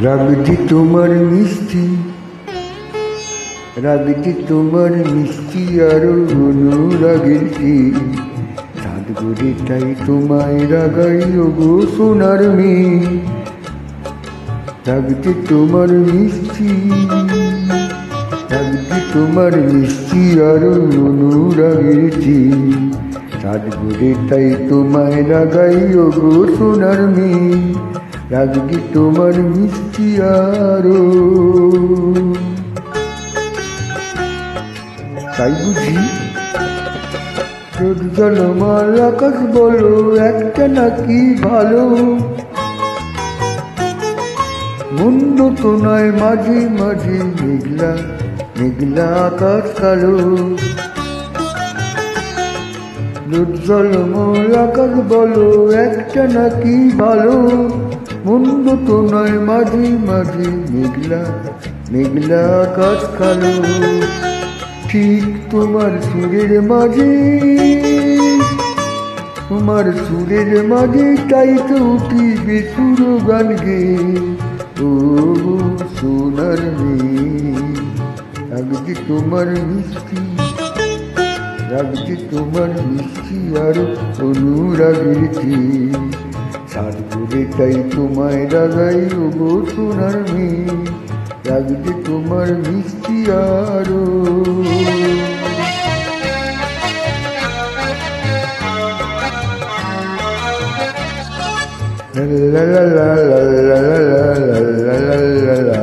রাগটি তোমার মিষ্টি, রাগটি তোমার মিষ্টি আরো অনুরাগের চাঁদ করে তাই তোমায় রাগাই ওগো সোনার মেয়ে। রাগটি তোমার মিষ্টি, রাগটি তোমার মিষ্টি আরো অনুরাগের চাঁদ করে তাই তোমায় রাগাই ওগো সোনার মেয়ে। রাগটি তোমার মিষ্টি আরো, তাই বুঝি রোদ জলমাল আকাশ বলো একটা নাকি ভালো, মন্দ তো নয় মাঝে মাঝে মেঘলা মেঘলা আকাশ কালো। রোদ জলমাল আকাশ বলো একটা নাকি ভালো, মন্দ তো নয় মাঝে মাঝে মেঘলা মেঘলা আকাশ কালো। ঠিক তোমার সুরের মাঝে, তোমার সুরের মাঝে তাই তো উঠি বেসুর গান গে ও সোনার মেয়ে। রাগটি তোমার মিষ্টি, রাগটি তোমার মিষ্টি আর অনুরাগের চাঁদ করে তাই তোমায় রাগাই ও গো সোনার মেয়ে। রাগটি তোমার মিষ্টি আরো, লা লা লা লা লা লা লা লা।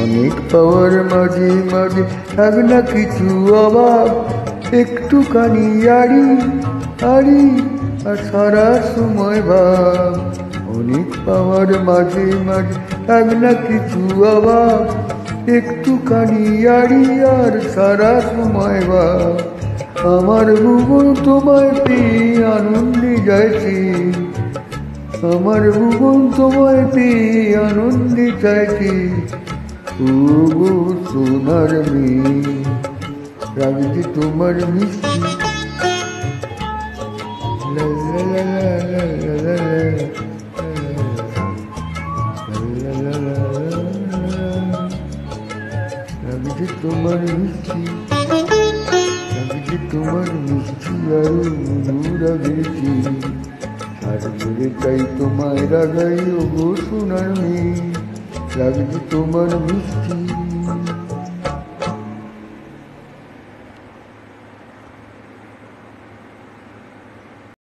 অনেক পাওয়ার মাঝে মাঝে থাক না কিছু অভাব, একটুখানি আড়ি আড়ি আর সারা সময় ভাব। অনেক পাওয়ার মাঝে মাঝে থাক না কিছু অভাব, একটুখানি আড়ি আর সারা সময় ভাব। আমার ভুবন তোমায় পেয়ে আনন্দে যাইছে, আমার ভুবন তোমায় পেয়ে আনন্দে চাইছে ও গো সোনার মেয়ে। রাগটি তোমার মিষ্টি, লা লা লা লা লা লা লা লা, রাগটি তোমার মিষ্টি, রাগটি তোমার মিষ্টি আর অনুরাগের চাঁদ করে তাই তোমায় রাগাই ও গো সোনার মেয়ে। রাগটি তোমার মিষ্টি।